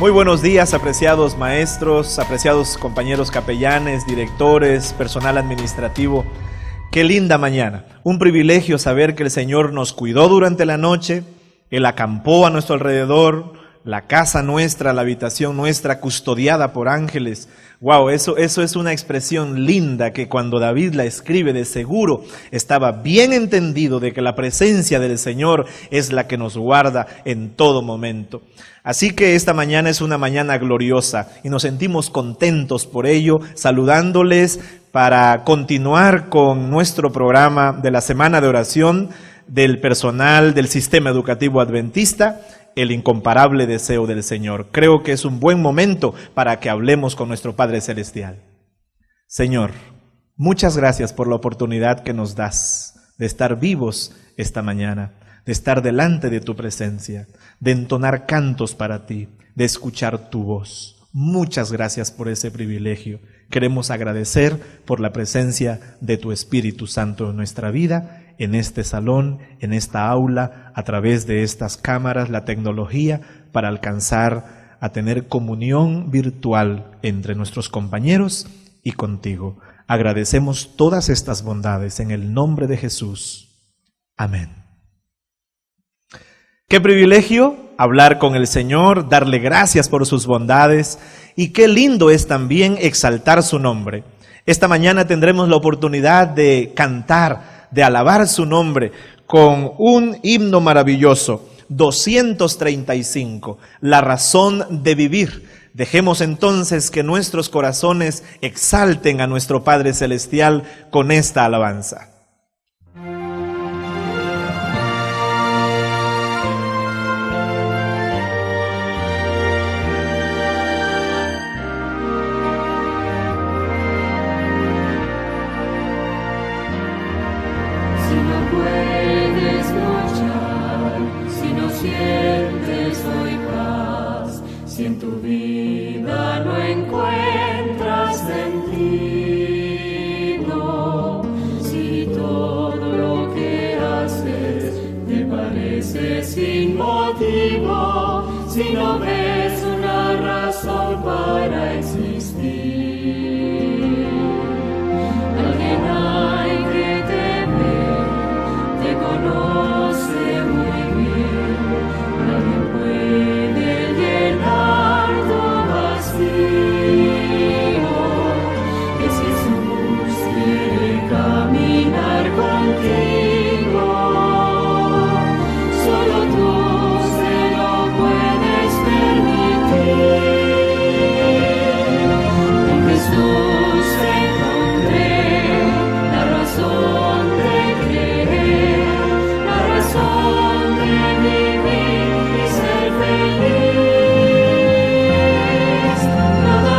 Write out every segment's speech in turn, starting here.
Muy buenos días, apreciados maestros, apreciados compañeros capellanes, directores, personal administrativo. Qué linda mañana. Un privilegio saber que el Señor nos cuidó durante la noche, Él acampó a nuestro alrededor, la casa nuestra, la habitación nuestra, custodiada por ángeles. Wow, eso es una expresión linda que cuando David la escribe, de seguro estaba bien entendido de que la presencia del Señor es la que nos guarda en todo momento. Así que esta mañana es una mañana gloriosa y nos sentimos contentos por ello, saludándoles para continuar con nuestro programa de la Semana de Oración del personal del Sistema Educativo Adventista, el incomparable deseo del Señor. Creo que es un buen momento para que hablemos con nuestro Padre Celestial. Señor, muchas gracias por la oportunidad que nos das de estar vivos esta mañana, de estar delante de tu presencia, de entonar cantos para ti, de escuchar tu voz. Muchas gracias por ese privilegio. Queremos agradecer por la presencia de tu Espíritu Santo en nuestra vida, en este salón, en esta aula, a través de estas cámaras, la tecnología, para alcanzar a tener comunión virtual entre nuestros compañeros y contigo. Agradecemos todas estas bondades en el nombre de Jesús. Amén. Qué privilegio hablar con el Señor, darle gracias por sus bondades, y qué lindo es también exaltar su nombre. Esta mañana tendremos la oportunidad de cantar, de alabar su nombre con un himno maravilloso, 235, la razón de vivir. Dejemos entonces que nuestros corazones exalten a nuestro Padre Celestial con esta alabanza. Si no ves una razón para existir, alguien hay que te ve, te conoce muy bien, nadie puede llenar tu vacío. Es Jesús quiere caminar contigo, solo tú en Jesús encontré la razón de creer, la razón de vivir y ser feliz. Nada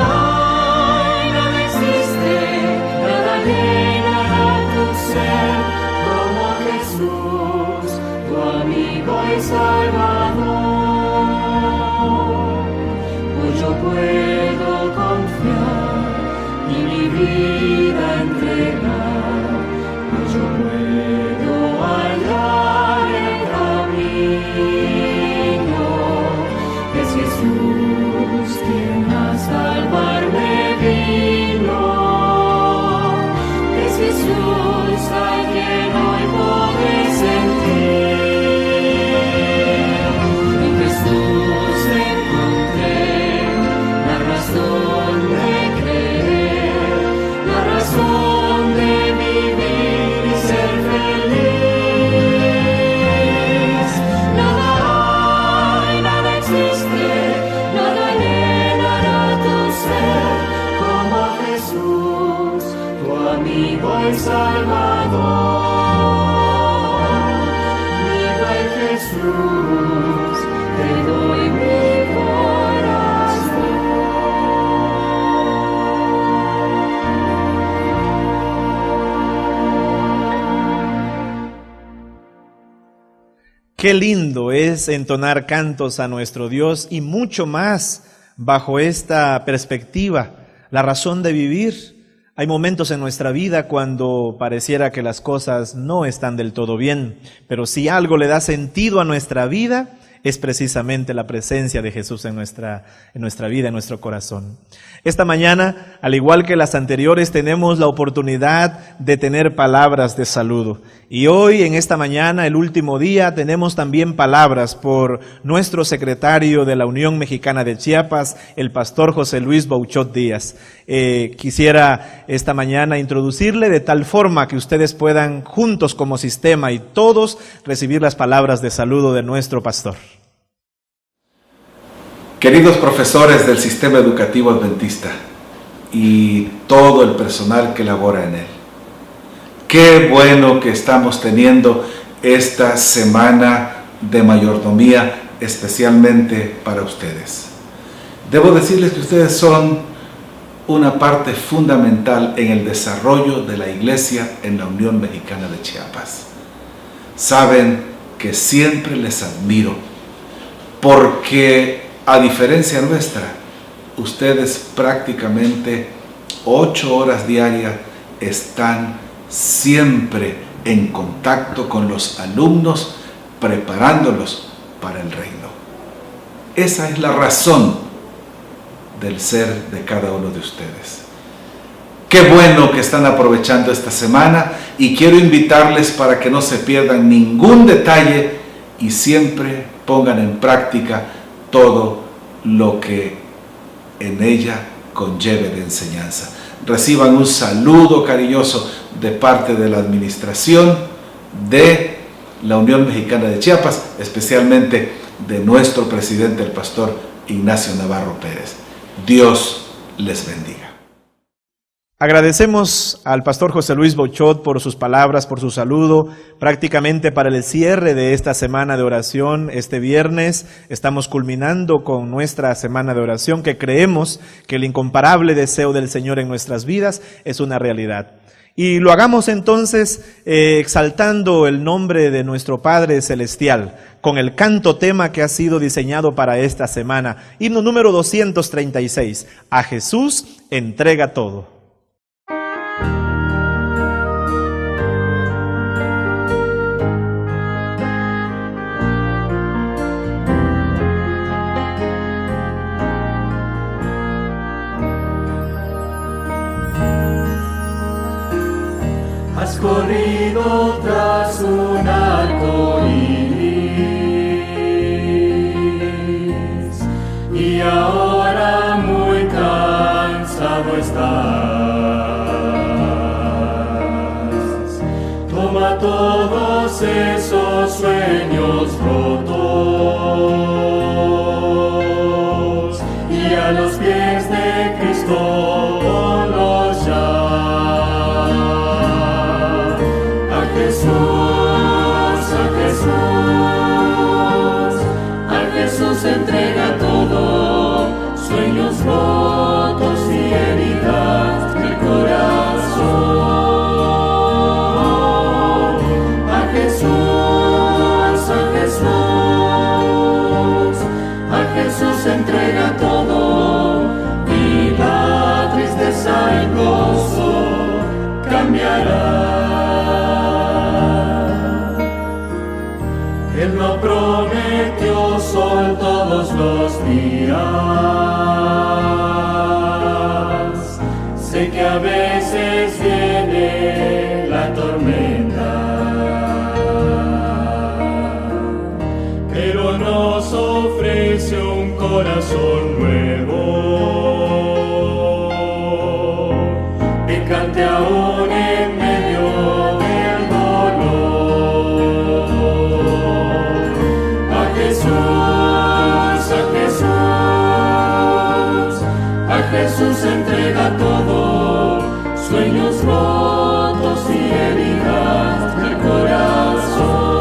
hay, nada existe, nada llenará tu ser como Jesús, tu amigo y Salvador. Yo puedo confiar y mi vida entregar, yo puedo hallar el camino. Es Jesús quien a salvarme vino, es Jesús a quien hoy podré sentir. En Jesús encontré la razón de creer, la razón de vivir y ser feliz. Nada hay, nada existe, nada llenará tu ser como Jesús, tu amigo y Salvador. Viva Jesús, te doy mi corazón. Qué lindo es entonar cantos a nuestro Dios y mucho más bajo esta perspectiva, la razón de vivir. Hay momentos en nuestra vida cuando pareciera que las cosas no están del todo bien, pero si algo le da sentido a nuestra vida es precisamente la presencia de Jesús en nuestra vida, en nuestro corazón. Esta mañana, al igual que las anteriores, tenemos la oportunidad de tener palabras de saludo. Y hoy, en esta mañana, el último día, tenemos también palabras por nuestro secretario de la Unión Mexicana de Chiapas, el pastor José Luis Bouchot Díaz. Quisiera esta mañana introducirle de tal forma que ustedes puedan juntos como sistema y todos recibir las palabras de saludo de nuestro pastor. Queridos profesores del Sistema Educativo Adventista y todo el personal que labora en él, qué bueno que estamos teniendo esta semana de mayordomía especialmente para ustedes. Debo decirles que ustedes son una parte fundamental en el desarrollo de la Iglesia en la Unión Mexicana de Chiapas. Saben que siempre les admiro porque, a diferencia nuestra, ustedes prácticamente 8 horas diarias están siempre en contacto con los alumnos, preparándolos para el reino. Esa es la razón del ser de cada uno de ustedes. Qué bueno que están aprovechando esta semana y quiero invitarles para que no se pierdan ningún detalle y siempre pongan en práctica todo lo que en ella conlleve de enseñanza. Reciban un saludo cariñoso de parte de la administración de la Unión Mexicana de Chiapas, especialmente de nuestro presidente, el pastor Ignacio Navarro Pérez. Dios les bendiga. Agradecemos al pastor José Luis Bouchot por sus palabras, por su saludo, prácticamente para el cierre de esta semana de oración. Este viernes estamos culminando con nuestra semana de oración, que creemos que el incomparable deseo del Señor en nuestras vidas es una realidad. Y lo hagamos entonces exaltando el nombre de nuestro Padre Celestial, con el canto tema que ha sido diseñado para esta semana. Himno número 236, a Jesús entrega todo. Has corrido tras un arco iris y ahora muy cansado estás. Toma todos esos sueños rotos y a los pies de Cristo ponlos ya. A Jesús entrega todo, sueños rotos y heridas del corazón. A Jesús entrega todo y la tristeza en gozo cambiará. Él no prometió sol todos los días. Sé que a veces viene la tormenta, pero nos ofrece un corazón nuevo que cante aún en medio del dolor. A Jesús entrega todo, sueños rotos y heridas del corazón.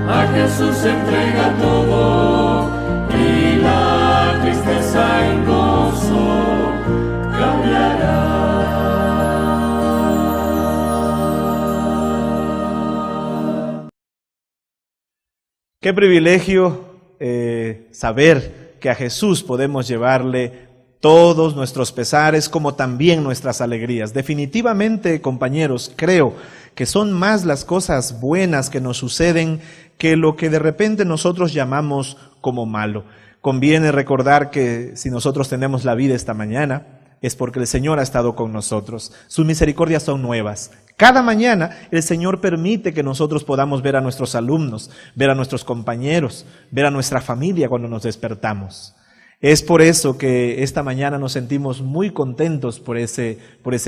A Jesús entrega todo y la tristeza en gozo cambiará. Qué privilegio saber que a Jesús podemos llevarle todos nuestros pesares como también nuestras alegrías. Definitivamente, compañeros, creo que son más las cosas buenas que nos suceden que lo que de repente nosotros llamamos como malo. Conviene recordar que si nosotros tenemos la vida esta mañana, es porque el Señor ha estado con nosotros. Sus misericordias son nuevas. Cada mañana el Señor permite que nosotros podamos ver a nuestros alumnos, ver a nuestros compañeros, ver a nuestra familia cuando nos despertamos. Es por eso que esta mañana nos sentimos muy contentos por ese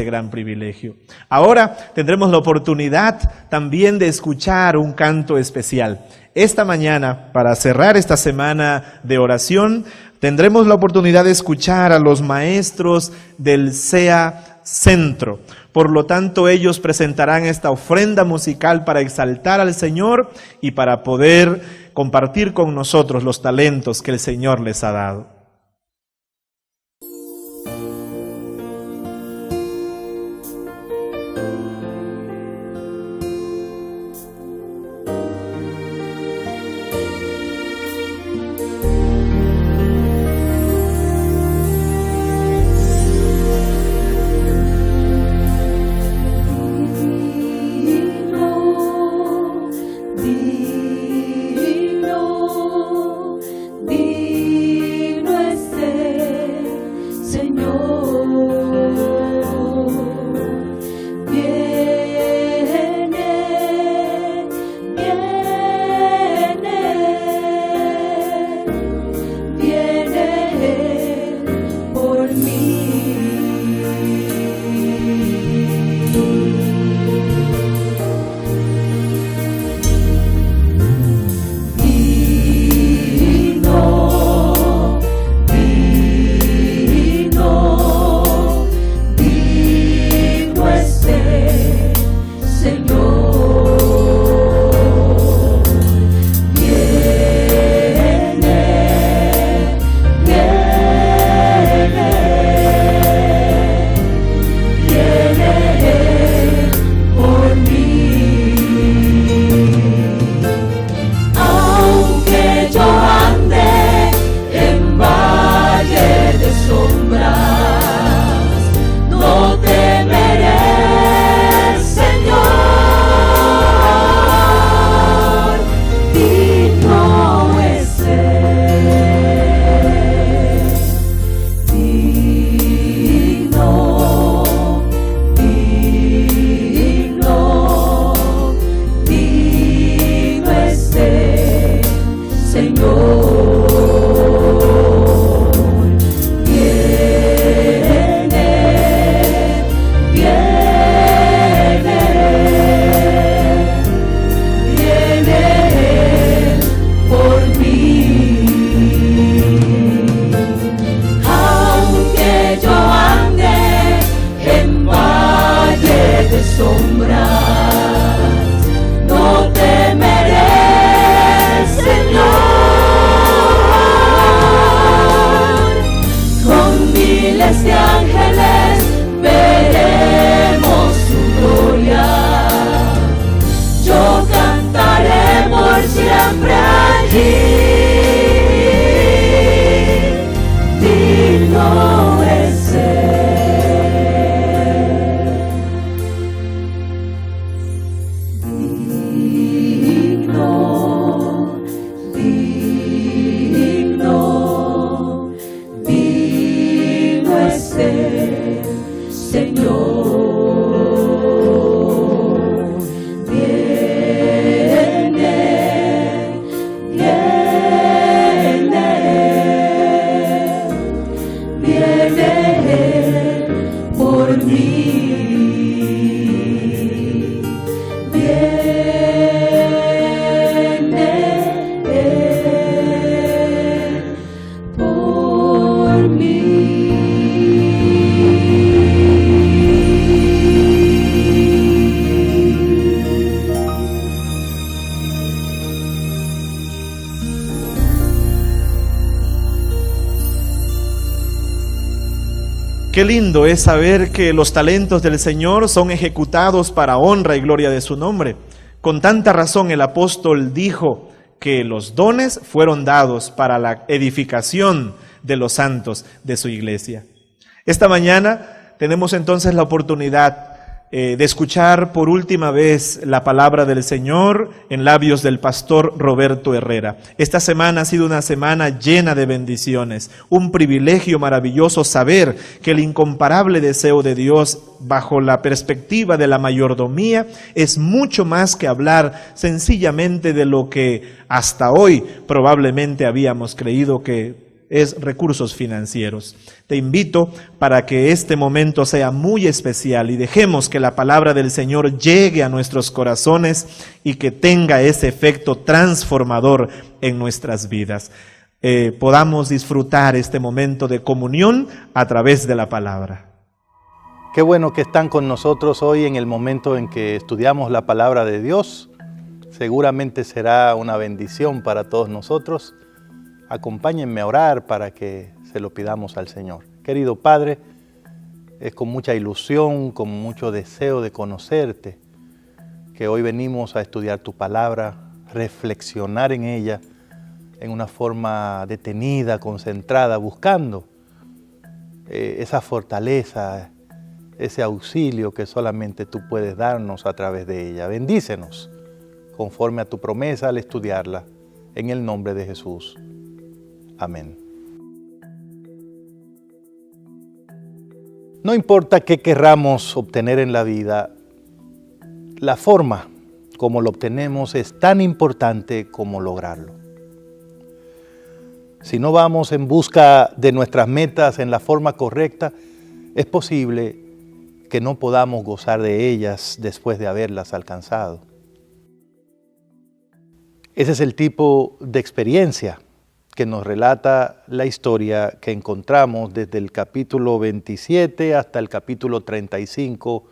gran privilegio. Ahora tendremos la oportunidad también de escuchar un canto especial. Esta mañana, para cerrar esta semana de oración, tendremos la oportunidad de escuchar a los maestros del SEA Centro. Por lo tanto, ellos presentarán esta ofrenda musical para exaltar al Señor y para poder compartir con nosotros los talentos que el Señor les ha dado. Qué lindo es saber que los talentos del Señor son ejecutados para honra y gloria de su nombre. Con tanta razón el apóstol dijo que los dones fueron dados para la edificación de los santos de su iglesia. Esta mañana tenemos entonces la oportunidad de escuchar por última vez la palabra del Señor en labios del pastor Roberto Herrera. Esta semana ha sido una semana llena de bendiciones, un privilegio maravilloso saber que el incomparable deseo de Dios bajo la perspectiva de la mayordomía es mucho más que hablar sencillamente de lo que hasta hoy probablemente habíamos creído que es recursos financieros. Te invito para que este momento sea muy especial y dejemos que la palabra del Señor llegue a nuestros corazones y que tenga ese efecto transformador en nuestras vidas. Podamos disfrutar este momento de comunión a través de la palabra. Qué bueno que están con nosotros hoy en el momento en que estudiamos la palabra de Dios. Seguramente será una bendición para todos nosotros. Acompáñenme a orar para que se lo pidamos al Señor. Querido Padre, es con mucha ilusión, con mucho deseo de conocerte, que hoy venimos a estudiar tu palabra, reflexionar en ella en una forma detenida, concentrada, buscando esa fortaleza, ese auxilio que solamente tú puedes darnos a través de ella. Bendícenos conforme a tu promesa al estudiarla, en el nombre de Jesús. Amén. No importa qué querramos obtener en la vida, la forma como lo obtenemos es tan importante como lograrlo. Si no vamos en busca de nuestras metas en la forma correcta, es posible que no podamos gozar de ellas después de haberlas alcanzado. Ese es el tipo de experiencia que nos relata la historia que encontramos desde el capítulo 27 hasta el capítulo 35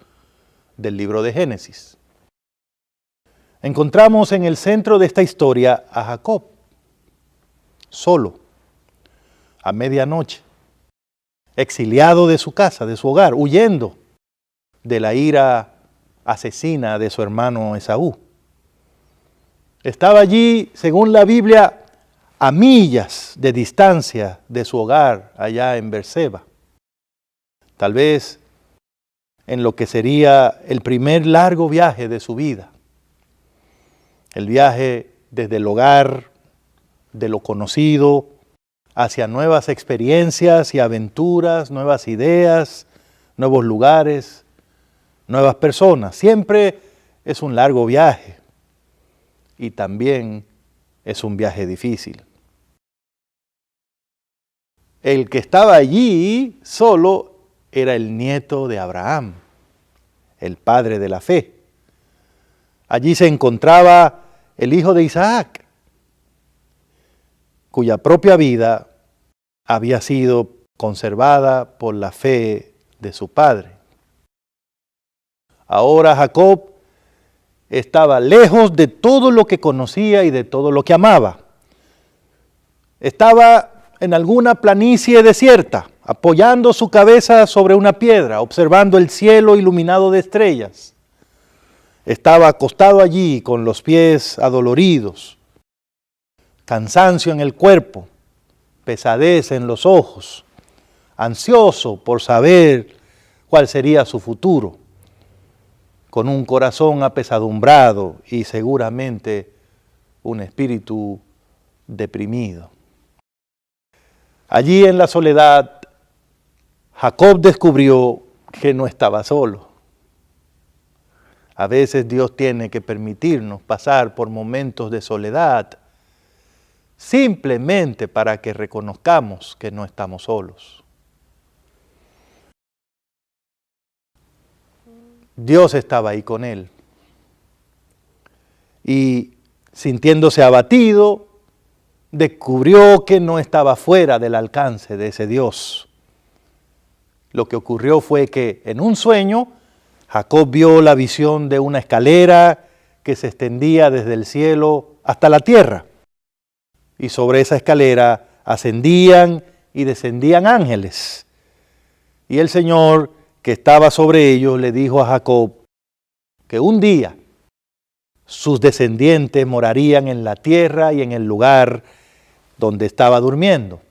del libro de Génesis. Encontramos en el centro de esta historia a Jacob, solo, a medianoche, exiliado de su casa, de su hogar, huyendo de la ira asesina de su hermano Esaú. Estaba allí, según la Biblia, a millas de distancia de su hogar allá en Berseba. Tal vez en lo que sería el primer largo viaje de su vida. El viaje desde el hogar, de lo conocido, hacia nuevas experiencias y aventuras, nuevas ideas, nuevos lugares, nuevas personas. Siempre es un largo viaje y también es un viaje difícil. El que estaba allí solo era el nieto de Abraham, el padre de la fe. Allí se encontraba el hijo de Isaac, cuya propia vida había sido conservada por la fe de su padre. Ahora Jacob estaba lejos de todo lo que conocía y de todo lo que amaba. Estaba en alguna planicie desierta, apoyando su cabeza sobre una piedra, observando el cielo iluminado de estrellas. Estaba acostado allí con los pies adoloridos, cansancio en el cuerpo, pesadez en los ojos, ansioso por saber cuál sería su futuro, con un corazón apesadumbrado y seguramente un espíritu deprimido. Allí en la soledad, Jacob descubrió que no estaba solo. A veces Dios tiene que permitirnos pasar por momentos de soledad, simplemente para que reconozcamos que no estamos solos. Dios estaba ahí con él. Y sintiéndose abatido, descubrió que no estaba fuera del alcance de ese Dios. Lo que ocurrió fue que en un sueño, Jacob vio la visión de una escalera que se extendía desde el cielo hasta la tierra. Y sobre esa escalera ascendían y descendían ángeles. Y el Señor, que estaba sobre ellos, le dijo a Jacob que un día sus descendientes morarían en la tierra y en el lugar donde estaba durmiendo.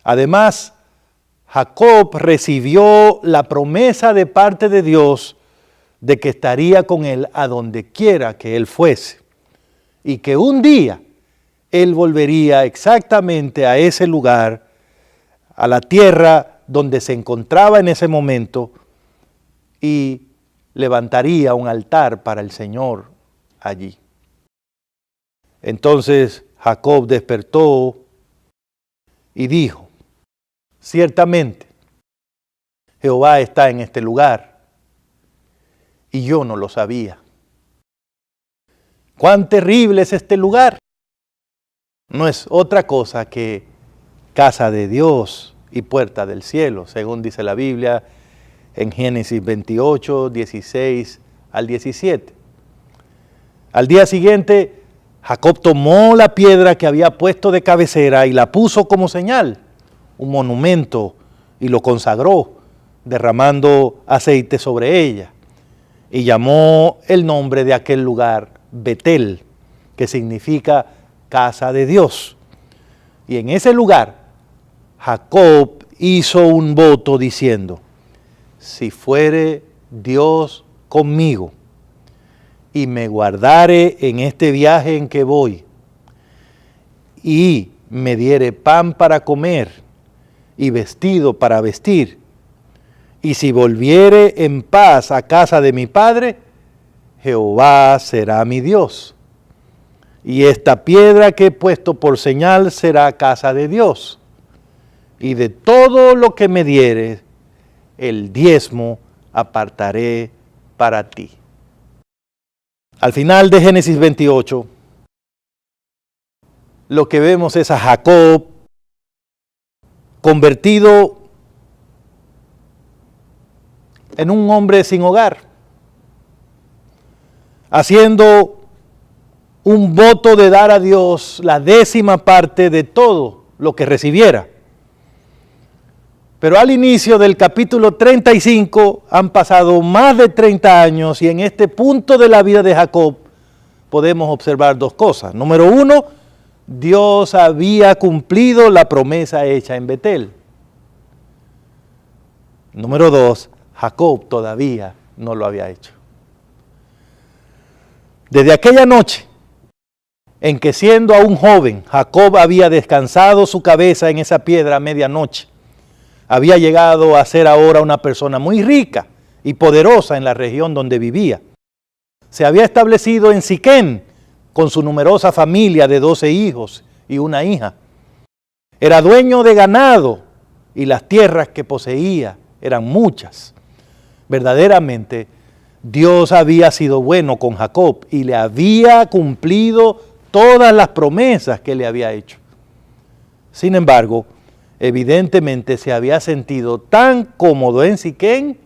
Además, Jacob recibió la promesa de parte de Dios de que estaría con él a donde quiera que él fuese y que un día él volvería exactamente a ese lugar, a la tierra donde se encontraba en ese momento, y levantaría un altar para el Señor allí. Entonces Jacob despertó y dijo: ciertamente Jehová está en este lugar, y yo no lo sabía. ¡Cuán terrible es este lugar! No es otra cosa que casa de Dios y puerta del cielo, según dice la Biblia en Génesis 28, 16 al 17. Al día siguiente, Jacob tomó la piedra que había puesto de cabecera y la puso como señal, un monumento, y lo consagró, derramando aceite sobre ella. Y llamó el nombre de aquel lugar Betel, que significa casa de Dios. Y en ese lugar, Jacob hizo un voto diciendo: si fuere Dios conmigo y me guardare en este viaje en que voy, y me diere pan para comer y vestido para vestir, y si volviere en paz a casa de mi padre, Jehová será mi Dios, y esta piedra que he puesto por señal será casa de Dios, y de todo lo que me diere, el diezmo apartaré para ti. Al final de Génesis 28, lo que vemos es a Jacob convertido en un hombre sin hogar, haciendo un voto de dar a Dios la 10ª parte de todo lo que recibiera. Pero al inicio del capítulo 35 han pasado más de 30 años y en este punto de la vida de Jacob podemos observar dos cosas. Número uno, Dios había cumplido la promesa hecha en Betel. Número dos, Jacob todavía no lo había hecho. Desde aquella noche en que, siendo aún joven, Jacob había descansado su cabeza en esa piedra a medianoche, había llegado a ser ahora una persona muy rica y poderosa en la región donde vivía. Se había establecido en Siquem con su numerosa familia de 12 hijos y una hija. Era dueño de ganado y las tierras que poseía eran muchas. Verdaderamente, Dios había sido bueno con Jacob y le había cumplido todas las promesas que le había hecho. Sin embargo, evidentemente se había sentido tan cómodo en Siquem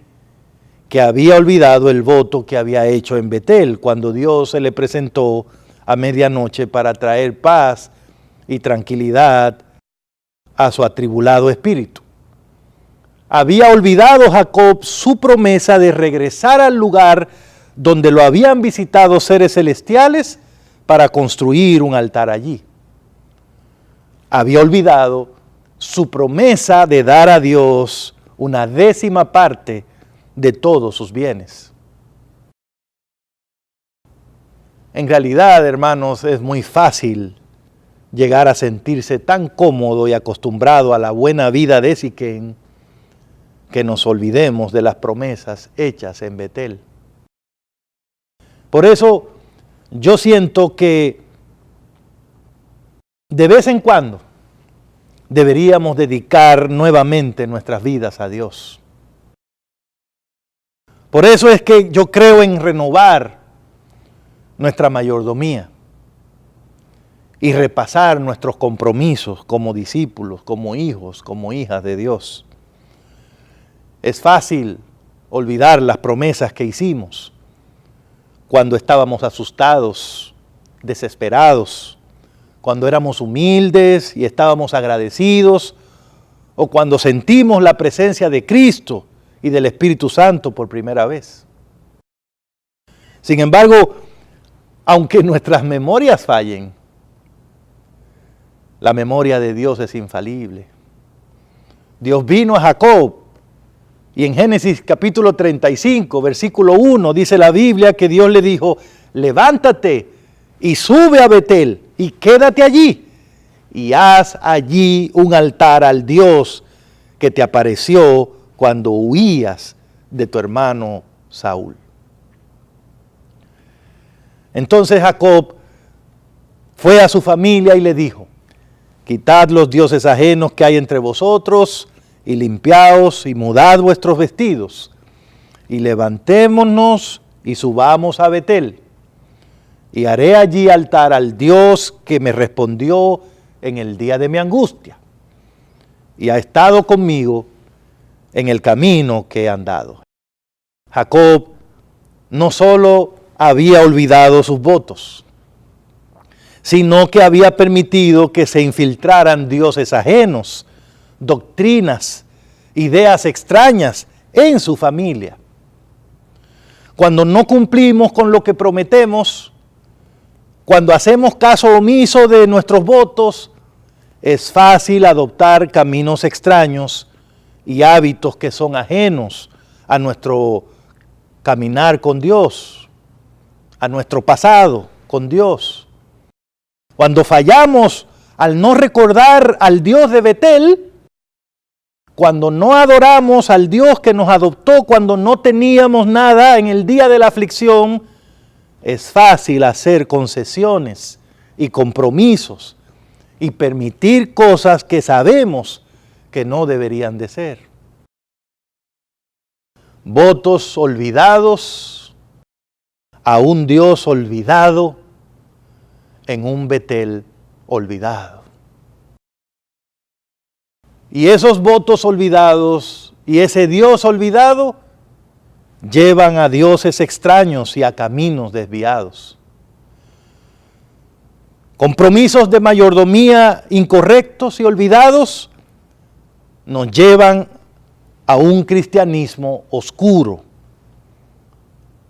que había olvidado el voto que había hecho en Betel cuando Dios se le presentó a medianoche para traer paz y tranquilidad a su atribulado espíritu. Había olvidado Jacob su promesa de regresar al lugar donde lo habían visitado seres celestiales para construir un altar allí. Había olvidado su promesa de dar a Dios una 10ª parte de todos sus bienes. En realidad, hermanos, es muy fácil llegar a sentirse tan cómodo y acostumbrado a la buena vida de Siquem que nos olvidemos de las promesas hechas en Betel. Por eso, yo siento que de vez en cuando deberíamos dedicar nuevamente nuestras vidas a Dios. Por eso es que yo creo en renovar nuestra mayordomía y repasar nuestros compromisos como discípulos, como hijos, como hijas de Dios. Es fácil olvidar las promesas que hicimos cuando estábamos asustados, desesperados, cuando éramos humildes y estábamos agradecidos, o cuando sentimos la presencia de Cristo y del Espíritu Santo por primera vez. Sin embargo, aunque nuestras memorias fallen, la memoria de Dios es infalible. Dios vino a Jacob y en Génesis capítulo 35, versículo 1, dice la Biblia que Dios le dijo, levántate y sube a Betel y quédate allí y haz allí un altar al Dios que te apareció cuando huías de tu hermano Saúl. Entonces Jacob fue a su familia y le dijo, quitad los dioses ajenos que hay entre vosotros y limpiaos y mudad vuestros vestidos y levantémonos y subamos a Betel y haré allí altar al Dios que me respondió en el día de mi angustia y ha estado conmigo en el camino que he andado. Jacob no solo había olvidado sus votos, sino que había permitido que se infiltraran dioses ajenos, doctrinas, ideas extrañas en su familia. Cuando no cumplimos con lo que prometemos, cuando hacemos caso omiso de nuestros votos, es fácil adoptar caminos extraños y hábitos que son ajenos a nuestro caminar con Dios, a nuestro pasado con Dios. Cuando fallamos al no recordar al Dios de Betel, cuando no adoramos al Dios que nos adoptó cuando no teníamos nada en el día de la aflicción, es fácil hacer concesiones y compromisos y permitir cosas que sabemos que no deberían de ser. Votos olvidados a un Dios olvidado en un Betel olvidado. Y esos votos olvidados y ese Dios olvidado llevan a dioses extraños y a caminos desviados. Compromisos de mayordomía incorrectos y olvidados nos llevan a un cristianismo oscuro.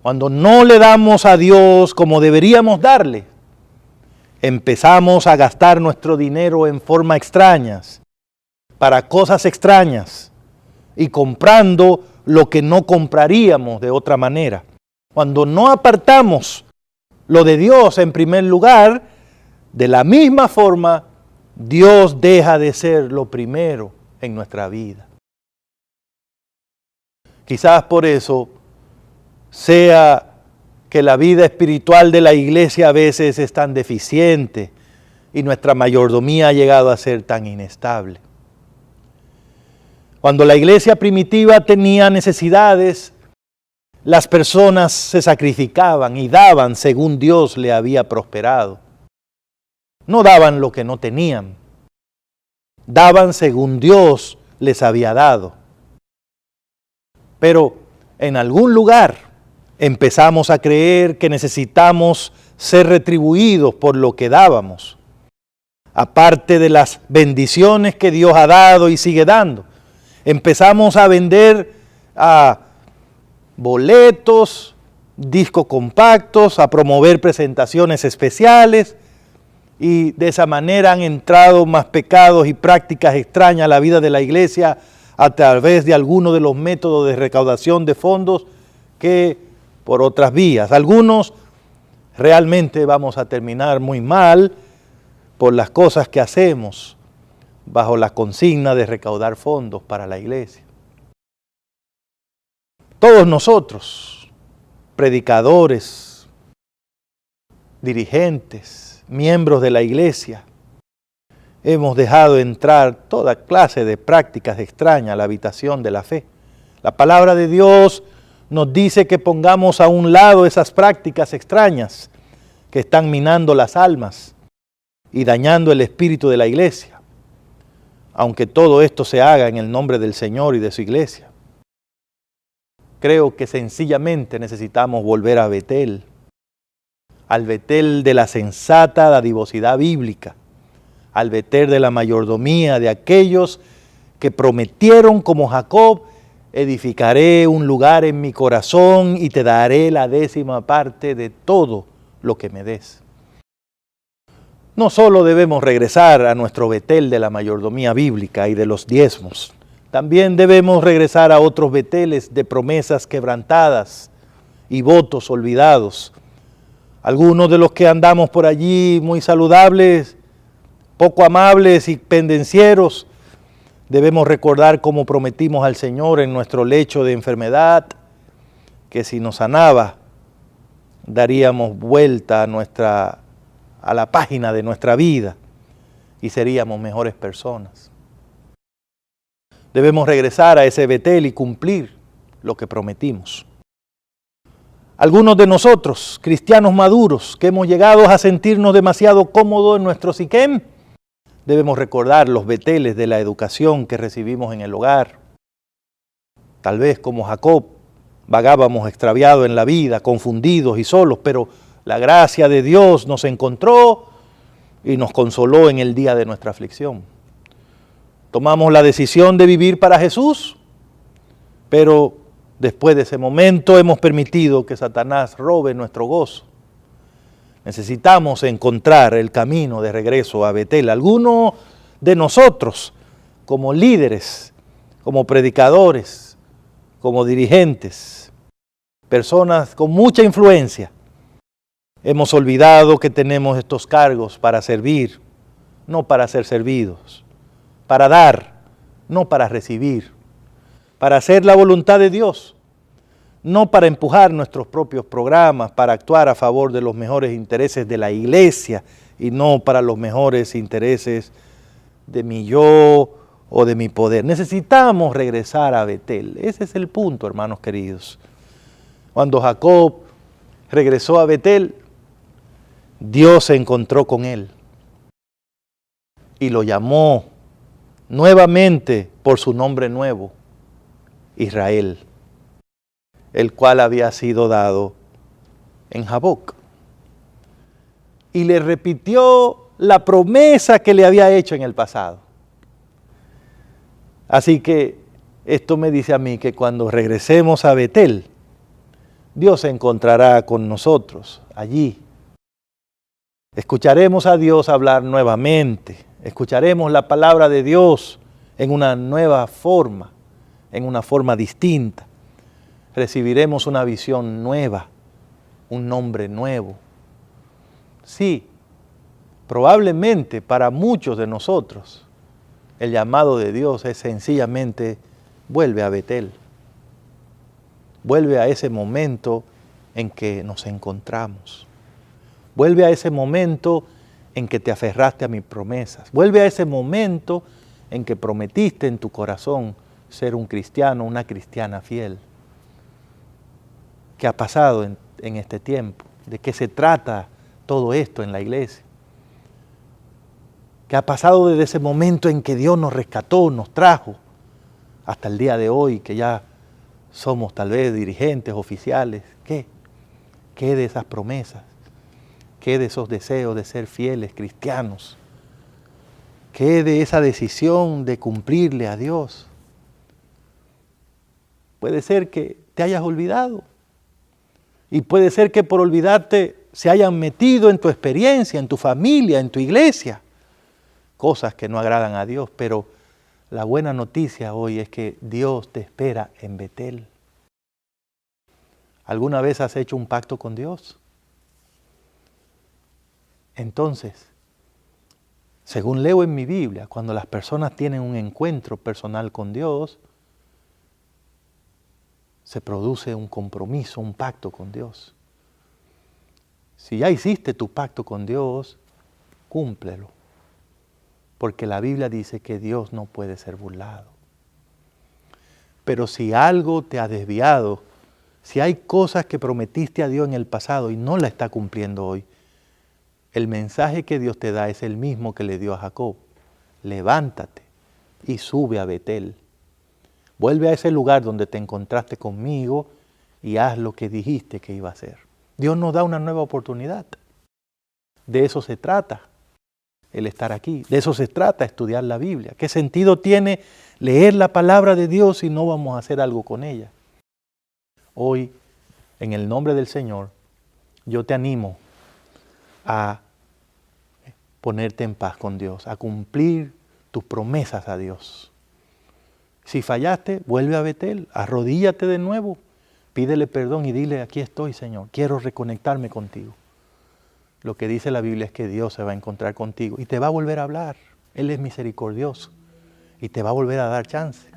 Cuando no le damos a Dios como deberíamos darle, empezamos a gastar nuestro dinero en forma extrañas, para cosas extrañas, y comprando lo que no compraríamos de otra manera. Cuando no apartamos lo de Dios en primer lugar, de la misma forma, Dios deja de ser lo primero en nuestra vida. Quizás por eso sea que la vida espiritual de la iglesia a veces es tan deficiente y nuestra mayordomía ha llegado a ser tan inestable. Cuando la iglesia primitiva tenía necesidades, las personas se sacrificaban y daban según Dios le había prosperado. No daban lo que no tenían, daban según Dios les había dado. Pero en algún lugar empezamos a creer que necesitamos ser retribuidos por lo que dábamos, aparte de las bendiciones que Dios ha dado y sigue dando. Empezamos a vender boletos, discos compactos, a promover presentaciones especiales, y de esa manera han entrado más pecados y prácticas extrañas a la vida de la iglesia a través de algunos de los métodos de recaudación de fondos que por otras vías. Algunos realmente vamos a terminar muy mal por las cosas que hacemos bajo la consigna de recaudar fondos para la iglesia. Todos nosotros, predicadores, dirigentes, miembros de la iglesia, hemos dejado entrar toda clase de prácticas extrañas a la habitación de la fe. La palabra de Dios nos dice que pongamos a un lado esas prácticas extrañas que están minando las almas y dañando el espíritu de la iglesia, aunque todo esto se haga en el nombre del Señor y de su iglesia. Creo que sencillamente necesitamos volver a Betel, al Betel de la sensata dadivosidad bíblica, al Betel de la mayordomía de aquellos que prometieron como Jacob: edificaré un lugar en mi corazón y te daré la 10ª parte de todo lo que me des. No solo debemos regresar a nuestro Betel de la mayordomía bíblica y de los diezmos, también debemos regresar a otros Beteles de promesas quebrantadas y votos olvidados. Algunos de los que andamos por allí muy saludables, poco amables y pendencieros, debemos recordar cómo prometimos al Señor en nuestro lecho de enfermedad, que si nos sanaba, daríamos vuelta a la página de nuestra vida y seríamos mejores personas. Debemos regresar a ese Betel y cumplir lo que prometimos. Algunos de nosotros, cristianos maduros, que hemos llegado a sentirnos demasiado cómodos en nuestro Siquem, debemos recordar los Beteles de la educación que recibimos en el hogar. Tal vez como Jacob, vagábamos extraviados en la vida, confundidos y solos, pero la gracia de Dios nos encontró y nos consoló en el día de nuestra aflicción. Tomamos la decisión de vivir para Jesús, pero después de ese momento hemos permitido que Satanás robe nuestro gozo. Necesitamos encontrar el camino de regreso a Betel. Algunos de nosotros, como líderes, como predicadores, como dirigentes, personas con mucha influencia, hemos olvidado que tenemos estos cargos para servir, no para ser servidos, para dar, no para recibir, para hacer la voluntad de Dios, no para empujar nuestros propios programas, para actuar a favor de los mejores intereses de la iglesia y no para los mejores intereses de mi yo o de mi poder. Necesitamos regresar a Betel. Ese es el punto, hermanos queridos. Cuando Jacob regresó a Betel, Dios se encontró con él y lo llamó nuevamente por su nombre nuevo, Israel, el cual había sido dado en Jaboc. Y le repitió la promesa que le había hecho en el pasado. Así que esto me dice a mí que cuando regresemos a Betel, Dios se encontrará con nosotros allí. Escucharemos a Dios hablar nuevamente. Escucharemos la palabra de Dios en una nueva forma, en una forma distinta. Recibiremos una visión nueva, un nombre nuevo. Sí, probablemente para muchos de nosotros, el llamado de Dios es sencillamente, vuelve a Betel. Vuelve a ese momento en que nos encontramos. Vuelve a ese momento en que te aferraste a mis promesas. Vuelve a ese momento en que prometiste en tu corazón ser un cristiano, una cristiana fiel. ¿Qué ha pasado en este tiempo? ¿De qué se trata todo esto en la iglesia? ¿Qué ha pasado desde ese momento en que Dios nos rescató, nos trajo, hasta el día de hoy, que ya somos tal vez dirigentes, oficiales? ¿Qué? ¿Qué de esas promesas? ¿Qué de esos deseos de ser fieles cristianos? ¿Qué de esa decisión de cumplirle a Dios? Puede ser que te hayas olvidado. Y puede ser que por olvidarte se hayan metido en tu experiencia, en tu familia, en tu iglesia. Cosas que no agradan a Dios, pero la buena noticia hoy es que Dios te espera en Betel. ¿Alguna vez has hecho un pacto con Dios? Entonces, según leo en mi Biblia, cuando las personas tienen un encuentro personal con Dios, se produce un compromiso, un pacto con Dios. Si ya hiciste tu pacto con Dios, cúmplelo. Porque la Biblia dice que Dios no puede ser burlado. Pero si algo te ha desviado, si hay cosas que prometiste a Dios en el pasado y no la está cumpliendo hoy, el mensaje que Dios te da es el mismo que le dio a Jacob. Levántate y sube a Betel. Vuelve a ese lugar donde te encontraste conmigo y haz lo que dijiste que iba a hacer. Dios nos da una nueva oportunidad. De eso se trata el estar aquí. De eso se trata estudiar la Biblia. ¿Qué sentido tiene leer la palabra de Dios si no vamos a hacer algo con ella? Hoy, en el nombre del Señor, yo te animo a ponerte en paz con Dios, a cumplir tus promesas a Dios. Si fallaste, vuelve a Betel, arrodíllate de nuevo, pídele perdón y dile, aquí estoy, Señor, quiero reconectarme contigo. Lo que dice la Biblia es que Dios se va a encontrar contigo y te va a volver a hablar. Él es misericordioso y te va a volver a dar chance.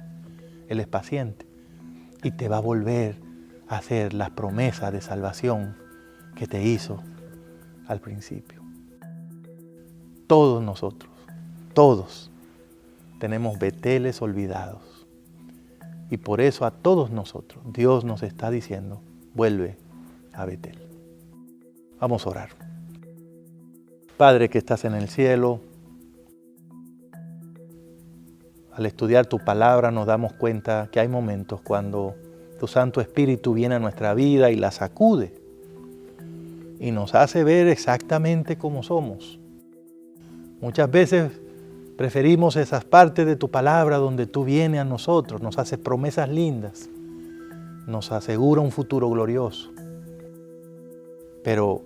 Él es paciente y te va a volver a hacer las promesas de salvación que te hizo al principio. Todos nosotros, todos, tenemos Beteles olvidados. Y por eso a todos nosotros Dios nos está diciendo, vuelve a Betel. Vamos a orar. Padre que estás en el cielo, al estudiar tu palabra nos damos cuenta que hay momentos cuando tu Santo Espíritu viene a nuestra vida y la sacude y nos hace ver exactamente cómo somos. Muchas veces preferimos esas partes de tu palabra donde tú vienes a nosotros, nos haces promesas lindas, nos asegura un futuro glorioso. Pero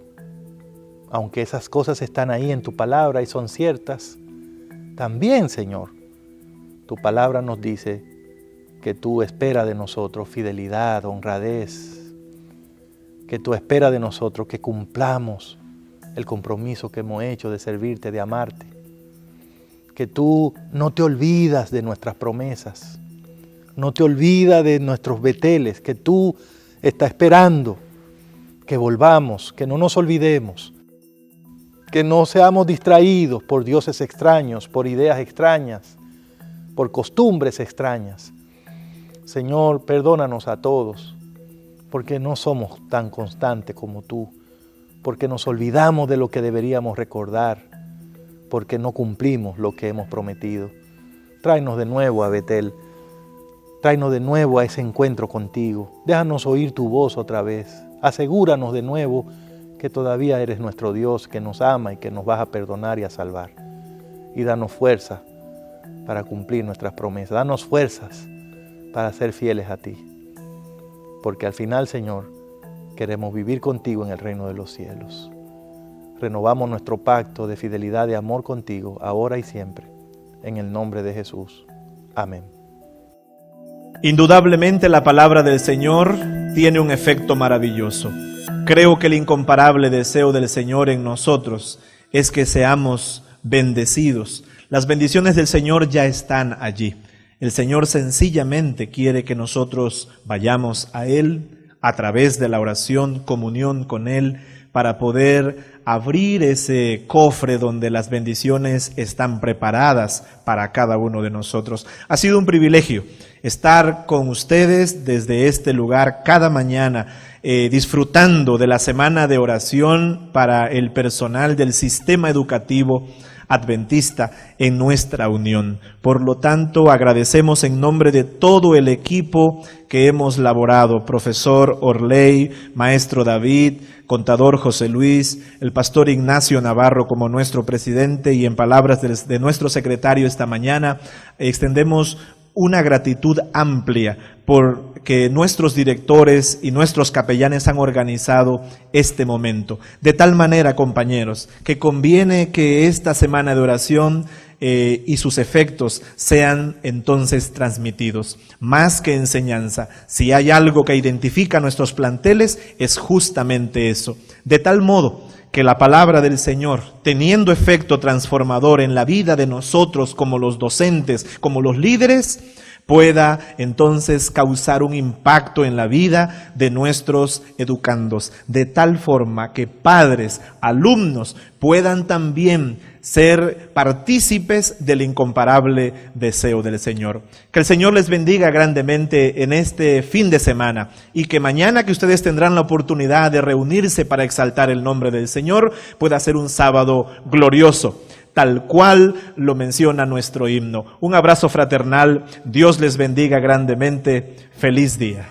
aunque esas cosas están ahí en tu palabra y son ciertas, también, Señor, tu palabra nos dice que tú esperas de nosotros fidelidad, honradez, que tú esperas de nosotros que cumplamos el compromiso que hemos hecho de servirte, de amarte, que tú no te olvidas de nuestras promesas, no te olvidas de nuestros Beteles, que tú estás esperando que volvamos, que no nos olvidemos, que no seamos distraídos por dioses extraños, por ideas extrañas, por costumbres extrañas. Señor, perdónanos a todos, porque no somos tan constantes como tú, porque nos olvidamos de lo que deberíamos recordar, porque no cumplimos lo que hemos prometido. Tráenos de nuevo a Betel, tráenos de nuevo a ese encuentro contigo. Déjanos oír tu voz otra vez. Asegúranos de nuevo que todavía eres nuestro Dios, que nos ama y que nos vas a perdonar y a salvar. Y danos fuerza para cumplir nuestras promesas. Danos fuerzas para ser fieles a ti. Porque al final, Señor, queremos vivir contigo en el reino de los cielos. Renovamos nuestro pacto de fidelidad y amor contigo, ahora y siempre. En el nombre de Jesús. Amén. Indudablemente la palabra del Señor tiene un efecto maravilloso. Creo que el incomparable deseo del Señor en nosotros es que seamos bendecidos. Las bendiciones del Señor ya están allí. El Señor sencillamente quiere que nosotros vayamos a Él a través de la oración, comunión con Él, para poder abrir ese cofre donde las bendiciones están preparadas para cada uno de nosotros. Ha sido un privilegio estar con ustedes desde este lugar cada mañana, disfrutando de la semana de oración para el personal del sistema educativo adventista en nuestra unión. Por lo tanto, agradecemos en nombre de todo el equipo que hemos laborado, profesor Orley, maestro David, contador José Luis, el pastor Ignacio Navarro como nuestro presidente, y en palabras de nuestro secretario esta mañana, extendemos una gratitud amplia porque nuestros directores y nuestros capellanes han organizado este momento. De tal manera, compañeros, que conviene que esta semana de oración y sus efectos sean entonces transmitidos. Más que enseñanza, si hay algo que identifica a nuestros planteles, es justamente eso. De tal modo que la palabra del Señor, teniendo efecto transformador en la vida de nosotros como los docentes, como los líderes, pueda entonces causar un impacto en la vida de nuestros educandos, de tal forma que padres, alumnos puedan también ser partícipes del incomparable deseo del Señor. Que el Señor les bendiga grandemente en este fin de semana y que mañana, que ustedes tendrán la oportunidad de reunirse para exaltar el nombre del Señor, pueda ser un sábado glorioso, tal cual lo menciona nuestro himno. Un abrazo fraternal, Dios les bendiga grandemente, feliz día.